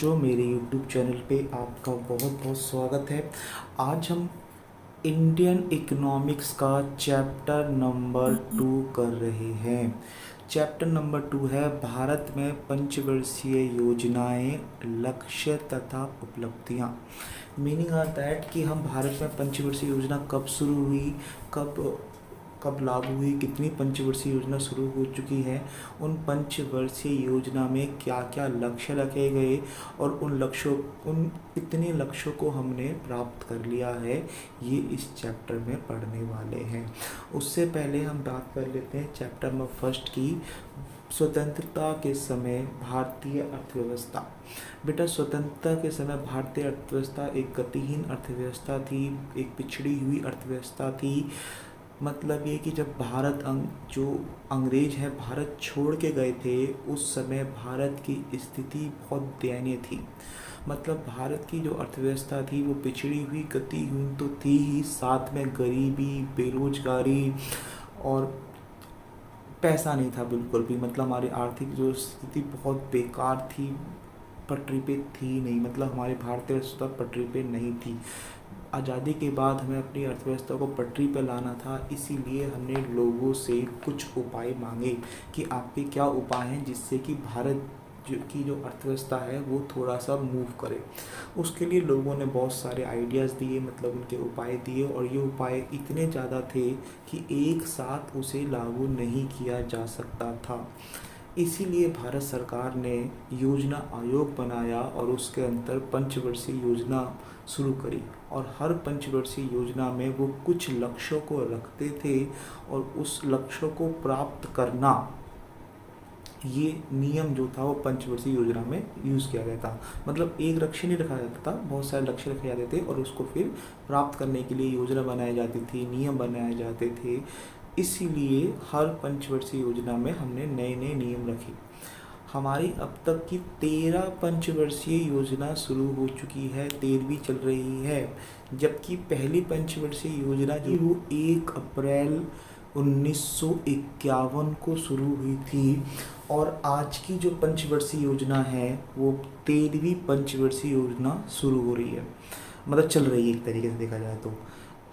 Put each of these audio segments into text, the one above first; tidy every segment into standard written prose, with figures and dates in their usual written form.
बच्चों, मेरे YouTube channel पे आपका बहुत बहुत स्वागत है। आज हम इंडियन इकोनॉमिक्स का चैप्टर नंबर 2 कर रहे हैं। चैप्टर नंबर 2 है भारत में पंचवर्षीय योजनाएं, लक्ष्य तथा उपलब्धियां। मीनिंग आर दैट कि हम भारत में पंचवर्षीय योजना कब शुरू हुई, कब कब लागू हुई, कितनी पंचवर्षीय योजना शुरू हो चुकी है, उन पंचवर्षीय योजना में क्या क्या लक्ष्य रखे गए और उन कितने लक्ष्यों को हमने प्राप्त कर लिया है, ये इस चैप्टर में पढ़ने वाले हैं। उससे पहले हम बात कर लेते हैं चैप्टर नंबर 1 की, स्वतंत्रता के समय भारतीय अर्थव्यवस्था। बेटा, स्वतंत्रता के समय भारतीय अर्थव्यवस्था एक गतिहीन अर्थव्यवस्था थी, एक पिछड़ी हुई अर्थव्यवस्था थी। मतलब ये कि जब जो अंग्रेज है भारत छोड़ के गए थे, उस समय भारत की स्थिति बहुत दयनीय थी। मतलब भारत की जो अर्थव्यवस्था थी वो पिछड़ी हुई, गतिहीन तो थी ही, साथ में गरीबी, बेरोजगारी और पैसा नहीं था बिल्कुल भी। मतलब हमारी आर्थिक जो स्थिति बहुत बेकार थी, पटरी पे थी नहीं। मतलब हमारी भारतीय अर्थव्यवस्था पटरी पे नहीं थी। आज़ादी के बाद हमें अपनी अर्थव्यवस्था को पटरी पर लाना था, इसीलिए हमने लोगों से कुछ उपाय मांगे कि आपके क्या उपाय हैं जिससे कि भारत की जो अर्थव्यवस्था है वो थोड़ा सा मूव करे। उसके लिए लोगों ने बहुत सारे आइडियाज़ दिए, मतलब उनके उपाय दिए, और ये उपाय इतने ज़्यादा थे कि एक साथ उसे लागू नहीं किया जा सकता था। इसीलिए भारत सरकार ने योजना आयोग बनाया और उसके अंदर पंचवर्षीय योजना शुरू करी, और हर पंचवर्षीय योजना में वो कुछ लक्ष्यों को रखते थे और उस लक्ष्यों को प्राप्त करना, ये नियम जो था वो पंचवर्षीय योजना में यूज़ किया गया था। मतलब एक लक्ष्य नहीं रखा जाता था, बहुत सारे लक्ष्य रखे जाते थे और उसको फिर प्राप्त करने के लिए योजना बनाई जाती थी, नियम बनाए जाते थे। इसीलिए हर पंचवर्षीय योजना में हमने नए नए नियम रखे। हमारी अब तक की 13 पंचवर्षीय योजना शुरू हो चुकी है, 13वीं चल रही है। जबकि पहली पंचवर्षीय योजना जो वो 1 अप्रैल 1951 को शुरू हुई थी, और आज की जो पंचवर्षीय योजना है वो 13वीं पंचवर्षीय योजना शुरू हो रही है, मतलब चल रही है एक तरीके से देखा जाए तो।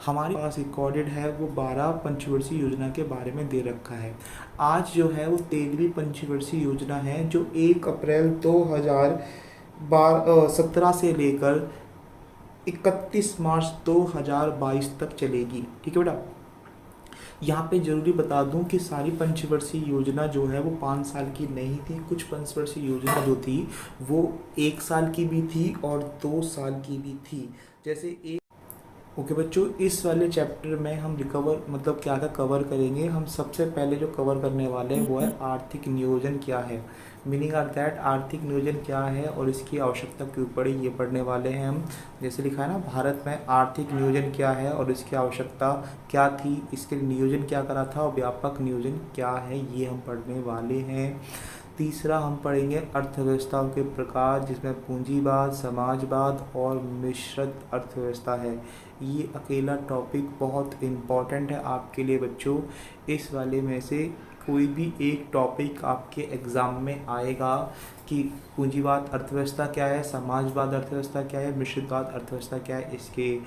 हमारे पास रिकॉर्डेड है वो 12 पंचवर्षीय योजना के बारे में दे रखा है। आज जो है वो 13वीं पंचवर्षीय योजना है, जो 1 अप्रैल 2017 से लेकर 31 मार्च 2022 तक चलेगी। ठीक है बेटा। यहाँ पे जरूरी बता दूं कि सारी पंचवर्षीय योजना जो है वो 5 साल की नहीं थी। कुछ पंचवर्षीय योजना जो थी वो 1 साल की भी थी और 2 साल की भी थी। जैसे ओके बच्चों, इस वाले चैप्टर में हम मतलब क्या क्या कवर करेंगे। हम सबसे पहले जो कवर करने वाले हैं वो है आर्थिक नियोजन क्या है। मीनिंग आर दैट आर्थिक नियोजन क्या है और इसकी आवश्यकता क्यों पड़ी, ये पढ़ने वाले हैं हम। जैसे लिखा है ना, भारत में आर्थिक नियोजन क्या है और इसकी आवश्यकता क्या थी, इसके नियोजन क्या करा था और व्यापक नियोजन क्या है, ये हम पढ़ने वाले हैं। तीसरा हम पढ़ेंगे अर्थव्यवस्थाओं के प्रकार, जिसमें पूंजीवाद, समाजवाद और मिश्रित अर्थव्यवस्था है। ये अकेला टॉपिक बहुत इम्पॉर्टेंट है आपके लिए बच्चों। इस वाले में से कोई भी एक टॉपिक आपके एग्ज़ाम में आएगा कि पूंजीवाद अर्थव्यवस्था क्या है, समाजवाद अर्थव्यवस्था क्या है, मिश्रितवाद अर्थव्यवस्था क्या है, इसके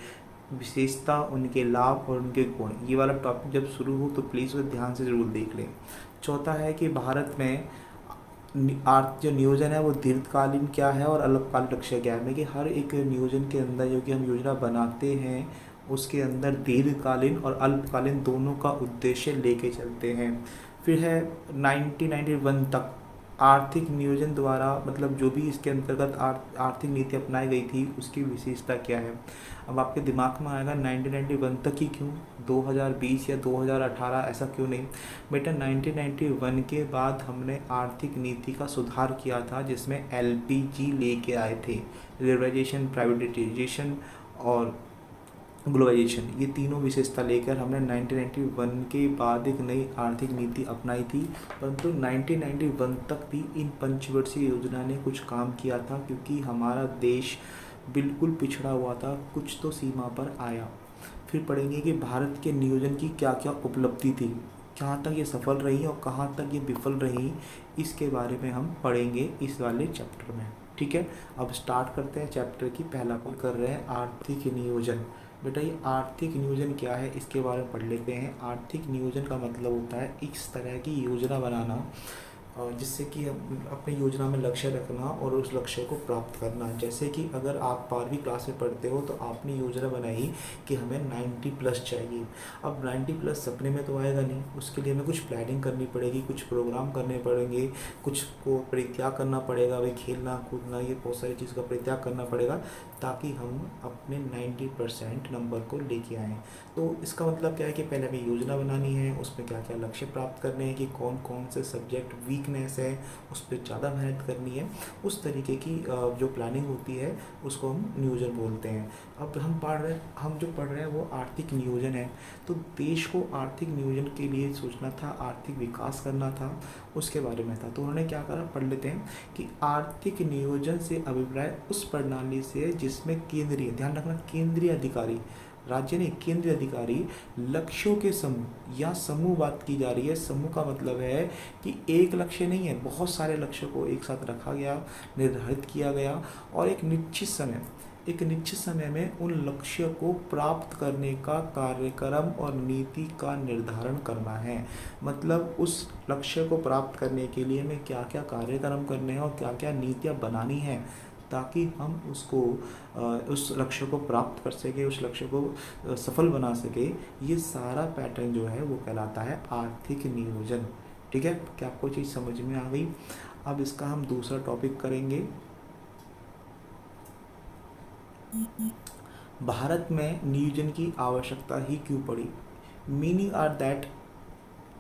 विशेषता, उनके लाभ और उनके गुण। ये वाला टॉपिक जब शुरू हो तो प्लीज़ उसे ध्यान से ज़रूर देख लें। चौथा है कि भारत में जो नियोजन है वो दीर्घकालीन क्या है और अल्पकालीन लक्ष्य क्या है। कि हर एक नियोजन के अंदर जो कि हम योजना बनाते हैं उसके अंदर दीर्घकालीन और अल्पकालीन दोनों का उद्देश्य लेके चलते हैं। फिर है 1991 तक आर्थिक नियोजन द्वारा, मतलब जो भी इसके अंतर्गत आर्थिक नीति अपनाई गई थी उसकी विशेषता क्या है। अब आपके दिमाग में आएगा 1991 तक ही क्यों, 2020 या 2018 ऐसा क्यों नहीं। बेटा 1991 के बाद हमने आर्थिक नीति का सुधार किया था, जिसमें LPG लेके आए थे, लिबरलाइजेशन, प्राइवेटाइजेशन और ग्लोबलाइजेशन। ये तीनों विशेषता लेकर हमने 1991 के बाद एक नई आर्थिक नीति अपनाई थी। परंतु 1991 तक भी इन पंचवर्षीय योजना ने कुछ काम किया था, क्योंकि हमारा देश बिल्कुल पिछड़ा हुआ था, कुछ तो सीमा पर आया। फिर पढ़ेंगे कि भारत के नियोजन की क्या क्या उपलब्धि थी, कहाँ तक ये सफल रही और कहाँ तक ये विफल रही, इसके बारे में हम पढ़ेंगे इस वाले चैप्टर में। ठीक है, अब स्टार्ट करते हैं चैप्टर की। पहला पार्ट कर रहे हैं आर्थिक नियोजन। बेटा ये आर्थिक नियोजन क्या है इसके बारे में पढ़ लेते हैं। आर्थिक नियोजन का मतलब होता है इस तरह की योजना बनाना जिससे कि हम अपनी योजना में लक्ष्य रखना और उस लक्ष्य को प्राप्त करना। जैसे कि अगर आप 12वीं क्लास में पढ़ते हो तो आपने योजना बनाई कि हमें 90 प्लस चाहिए। अब 90 प्लस सपने में तो आएगा नहीं, उसके लिए हमें कुछ प्लानिंग करनी पड़ेगी, कुछ प्रोग्राम करने पड़ेंगे, कुछ को परित्याग करना पड़ेगा। भाई खेलना कूदना ये बहुत सारी चीज़ का परित्याग करना पड़ेगा ताकि हम अपने 90% नंबर को लेके आएँ। तो इसका मतलब क्या है कि पहले हमें योजना बनानी है, उसमें क्या क्या लक्ष्य प्राप्त करने हैं, कि कौन कौन से सब्जेक्ट वीकनेस है उस पर ज़्यादा मेहनत करनी है। उस तरीके की जो प्लानिंग होती है उसको हम नियोजन बोलते हैं। अब हम जो पढ़ रहे हैं वो आर्थिक नियोजन है। तो देश को आर्थिक नियोजन के लिए सोचना था, आर्थिक विकास करना था, उसके बारे में था। तो उन्होंने क्या करा, पढ़ लेते हैं कि आर्थिक नियोजन से अभिप्राय उस प्रणाली से जिसमें केंद्रीय, ध्यान रखना केंद्रीय अधिकारी, राज्य नहीं, केंद्रीय अधिकारी लक्ष्यों के समूह या समूह बात की जा रही है। समूह का मतलब है कि एक लक्ष्य नहीं है, बहुत सारे लक्ष्यों को एक साथ रखा गया, निर्धारित किया गया और एक निश्चित समय में उन लक्ष्य को प्राप्त करने का कार्यक्रम और नीति का निर्धारण करना है। मतलब उस लक्ष्य को प्राप्त करने के लिए हमें क्या क्या कार्यक्रम करने हैं और क्या क्या नीतियाँ बनानी हैं ताकि हम उस लक्ष्य को प्राप्त कर सके, उस लक्ष्य को सफल बना सके। ये सारा पैटर्न जो है वो कहलाता है आर्थिक नियोजन। ठीक है, क्या आपको चीज़ समझ में आ गई? अब इसका हम दूसरा टॉपिक करेंगे। भारत में नियोजन की आवश्यकता ही क्यों पड़ी? मीनिंग आर दैट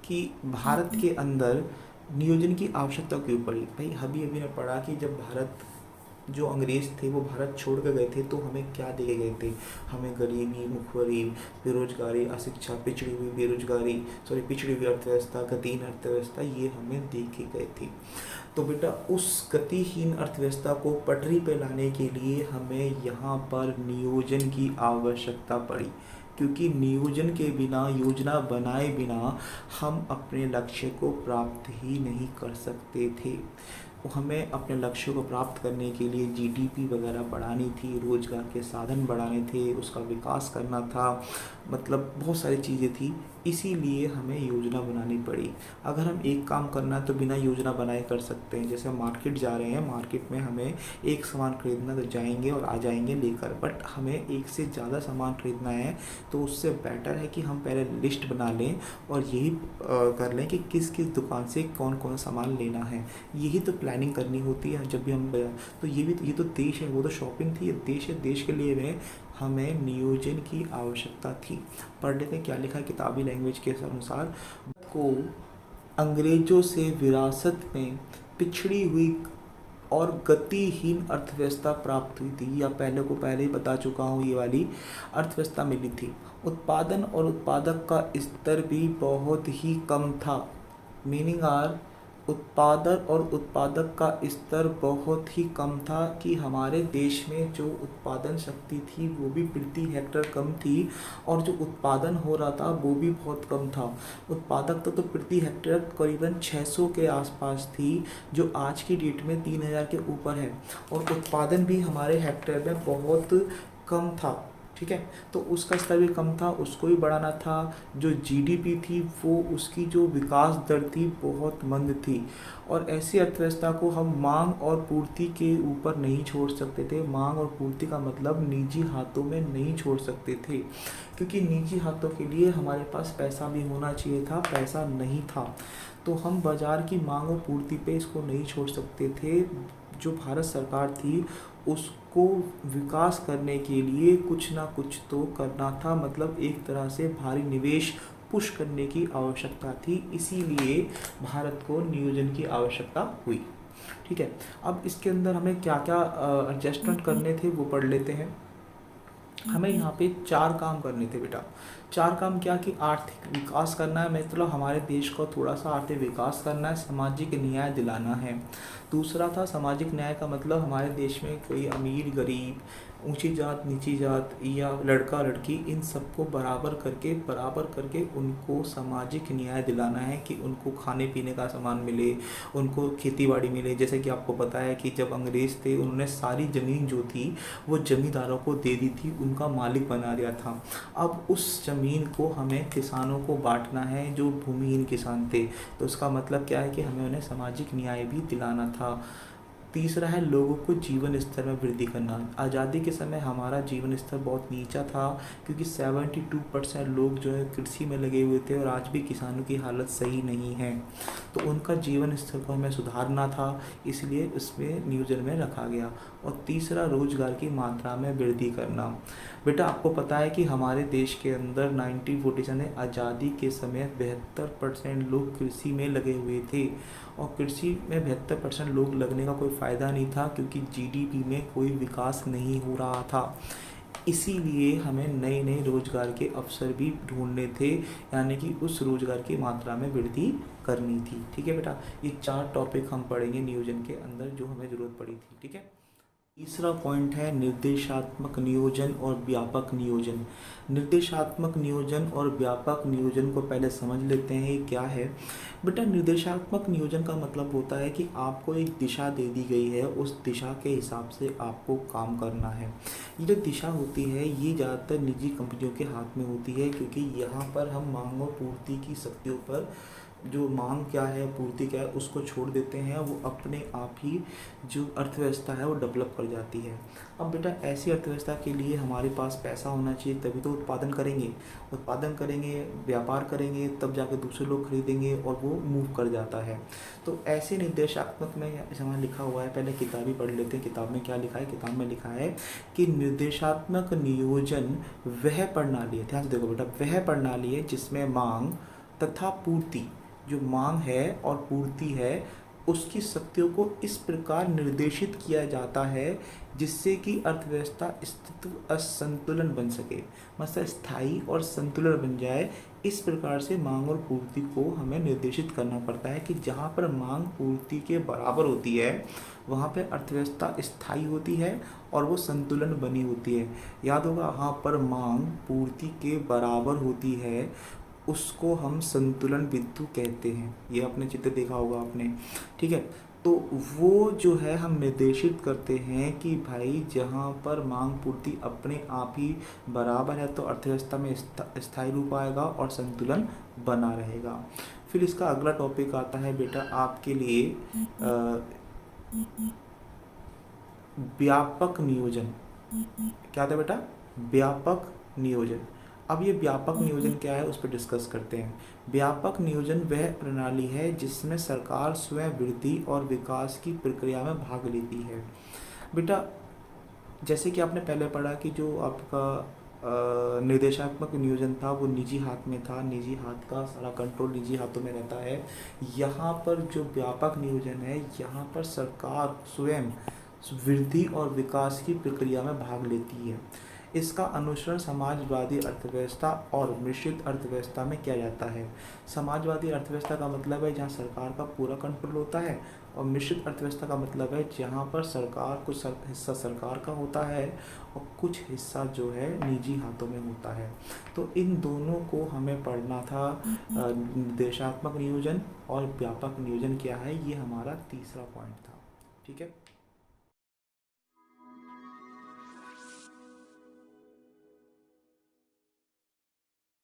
कि भारत के अंदर नियोजन की आवश्यकता क्यों पड़ी। भाई अभी ने पढ़ा कि जब भारत जो अंग्रेज़ थे वो भारत छोड़ कर गए थे तो हमें क्या दे के गए थे, हमें गरीबी, मुखबिरी, बेरोजगारी, अशिक्षा, पिछड़ी हुई अर्थव्यवस्था, गतिहीन अर्थव्यवस्था, ये हमें दे के गए थे। तो बेटा उस गतिहीन अर्थव्यवस्था को पटरी पे लाने के लिए हमें यहाँ पर नियोजन की आवश्यकता पड़ी, क्योंकि नियोजन के बिना, योजना बनाए बिना हम अपने लक्ष्य को प्राप्त ही नहीं कर सकते थे। हमें अपने लक्ष्यों को प्राप्त करने के लिए जीडीपी वगैरह बढ़ानी थी, रोजगार के साधन बढ़ाने थे, उसका विकास करना था, मतलब बहुत सारी चीज़ें थी, इसीलिए हमें योजना बनानी पड़ी। अगर हम एक काम करना है तो बिना योजना बनाए कर सकते हैं। जैसे हम मार्केट जा रहे हैं, मार्केट में हमें एक सामान खरीदना तो जाएंगे और आ जाएंगे लेकर, बट हमें एक से ज़्यादा सामान खरीदना है तो उससे बेटर है कि हम पहले लिस्ट बना लें और यही कर लें कि किस किस दुकान से कौन कौन सा सामान लेना है। यही तो प्लानिंग करनी होती है जब भी हम तो ये तो देश है, वो तो शॉपिंग थी, ये देश है, देश के लिए हमें नियोजन की आवश्यकता थी। पढ़ लेते हैं क्या लिखा है किताबी लैंग्वेज के अनुसार। को अंग्रेजों से विरासत में पिछड़ी हुई और गतिहीन अर्थव्यवस्था प्राप्त हुई थी, या पहले ही बता चुका हूँ, ये वाली अर्थव्यवस्था मिली थी। उत्पादन और उत्पादक का स्तर भी बहुत ही कम था। मीनिंग आर उत्पादन और उत्पादक का स्तर बहुत ही कम था, कि हमारे देश में जो उत्पादन शक्ति थी वो भी प्रति हेक्टेयर कम थी और जो उत्पादन हो रहा था वो भी बहुत कम था। उत्पादकता तो प्रति हेक्टेयर करीबन 600 के आसपास थी, जो आज की डेट में 3000 के ऊपर है, और उत्पादन भी हमारे हेक्टेयर में बहुत कम था। ठीक है, तो उसका स्तर भी कम था, उसको भी बढ़ाना था। जो जीडीपी थी वो, उसकी जो विकास दर थी बहुत मंद थी, और ऐसी अर्थव्यवस्था को हम मांग और पूर्ति के ऊपर नहीं छोड़ सकते थे। मांग और पूर्ति का मतलब निजी हाथों में नहीं छोड़ सकते थे, क्योंकि निजी हाथों के लिए हमारे पास पैसा भी होना चाहिए था, पैसा नहीं था, तो हम बाज़ार की मांग और पूर्ति पे इसको नहीं छोड़ सकते थे। जो भारत सरकार थी उसको विकास करने के लिए कुछ ना कुछ तो करना था, मतलब एक तरह से भारी निवेश पुश करने की आवश्यकता थी, इसीलिए भारत को नियोजन की आवश्यकता हुई। ठीक है, अब इसके अंदर हमें क्या क्या एडजस्टमेंट करने थे वो पढ़ लेते हैं। हमें यहाँ पे 4 काम करने थे बेटा। 4 काम क्या, कि आर्थिक विकास करना है, मतलब हमारे देश को थोड़ा सा आर्थिक विकास करना है, सामाजिक न्याय दिलाना है। दूसरा था सामाजिक न्याय का मतलब हमारे देश में कोई अमीर गरीब ऊंची जात नीची जात या लड़का लड़की इन सबको बराबर करके उनको सामाजिक न्याय दिलाना है कि उनको खाने पीने का सामान मिले, उनको खेती बाड़ी मिले। जैसे कि आपको पता है कि जब अंग्रेज़ थे उन्होंने सारी ज़मीन जो थी वो ज़मींदारों को दे दी थी, उनका मालिक बना दिया था। अब उस ज़मीन को हमें किसानों को बांटना है जो भूमिहीन किसान थे। तो उसका मतलब क्या है कि हमें उन्हें सामाजिक न्याय भी दिलाना था। तीसरा है लोगों को जीवन स्तर में वृद्धि करना। आज़ादी के समय हमारा जीवन स्तर बहुत नीचा था क्योंकि 72% लोग जो है कृषि में लगे हुए थे और आज भी किसानों की हालत सही नहीं है। तो उनका जीवन स्तर को हमें सुधारना था, इसलिए उसमें नियोजन में रखा गया। और तीसरा रोजगार की मात्रा में वृद्धि करना। बेटा आपको पता है कि हमारे देश के अंदर 1947 में आज़ादी के समय 72% लोग कृषि में लगे हुए थे। और कृषि में 72% लोग लगने का कोई फ़ायदा नहीं था क्योंकि जीडीपी में कोई विकास नहीं हो रहा था। इसीलिए हमें नए नए रोजगार के अवसर भी ढूंढने थे, यानी कि उस रोजगार की मात्रा में वृद्धि करनी थी। ठीक है बेटा, ये 4 टॉपिक हम पढ़ेंगे नियोजन के अंदर जो हमें ज़रूरत पड़ी थी। ठीक है, तीसरा पॉइंट है निर्देशात्मक नियोजन और व्यापक नियोजन। निर्देशात्मक नियोजन और व्यापक नियोजन को पहले समझ लेते हैं ये क्या है। बेटा निर्देशात्मक नियोजन का मतलब होता है कि आपको एक दिशा दे दी गई है, उस दिशा के हिसाब से आपको काम करना है। ये जो दिशा होती है ये ज़्यादातर निजी कंपनियों के हाथ में होती है क्योंकि यहाँ पर हम मांग और पूर्ति की शक्तियों पर, जो मांग क्या है पूर्ति क्या है उसको छोड़ देते हैं, वो अपने आप ही जो अर्थव्यवस्था है वो डेवलप कर जाती है। अब बेटा ऐसी अर्थव्यवस्था के लिए हमारे पास पैसा होना चाहिए, तभी तो उत्पादन करेंगे व्यापार करेंगे, तब जाकर दूसरे लोग खरीदेंगे और वो मूव कर जाता है। तो ऐसे निर्देशात्मक में यहाँ लिखा हुआ है, पहले किताब ही पढ़ लेते हैं। किताब में क्या लिखा है? किताब में लिखा है कि निर्देशात्मक नियोजन वह प्रणाली है, ध्यान से देखो बेटा, वह प्रणाली है जिसमें मांग तथा पूर्ति, जो मांग है और पूर्ति है उसकी शक्तियों को इस प्रकार निर्देशित किया जाता है जिससे कि अर्थव्यवस्था स्थिति असंतुलन बन सके, मतलब स्थायी और संतुलन बन जाए। इस प्रकार से मांग और पूर्ति को हमें निर्देशित करना पड़ता है कि जहाँ पर मांग पूर्ति के बराबर होती है वहाँ पे अर्थव्यवस्था स्थायी होती है और वो संतुलन बनी होती है। याद होगा, वहाँ पर मांग पूर्ति के बराबर होती है उसको हम संतुलन बिंदु कहते हैं। ये आपने चित्र देखा होगा आपने, ठीक है। तो वो जो है हम निर्देशित करते हैं कि भाई जहाँ पर मांग पूर्ति अपने आप ही बराबर है तो अर्थव्यवस्था में स्थायी रूप आएगा और संतुलन बना रहेगा। फिर इसका अगला टॉपिक आता है बेटा आपके लिए व्यापक नियोजन। क्या था बेटा? व्यापक नियोजन। अब ये व्यापक नियोजन क्या है उस पर डिस्कस करते हैं। व्यापक नियोजन वह प्रणाली है जिसमें सरकार स्वयं वृद्धि और विकास की प्रक्रिया में भाग लेती है। बेटा जैसे कि आपने पहले पढ़ा कि जो आपका निर्देशात्मक नियोजन था वो निजी हाथ में था, निजी हाथ का सारा कंट्रोल निजी हाथों में रहता है। यहाँ पर जो व्यापक नियोजन है यहाँ पर सरकार स्वयं वृद्धि और विकास की प्रक्रिया में भाग लेती है। इसका अनुसरण समाजवादी अर्थव्यवस्था और मिश्रित अर्थव्यवस्था में किया जाता है। समाजवादी अर्थव्यवस्था का मतलब है जहाँ सरकार का पूरा कंट्रोल होता है, और मिश्रित अर्थव्यवस्था का मतलब है जहाँ पर सरकार कुछ हिस्सा सरकार का होता है और कुछ हिस्सा जो है निजी हाथों में होता है। तो इन दोनों को हमें पढ़ना था। निर्देशात्मक नियोजन और व्यापक नियोजन क्या है, ये हमारा तीसरा पॉइंट था। ठीक है।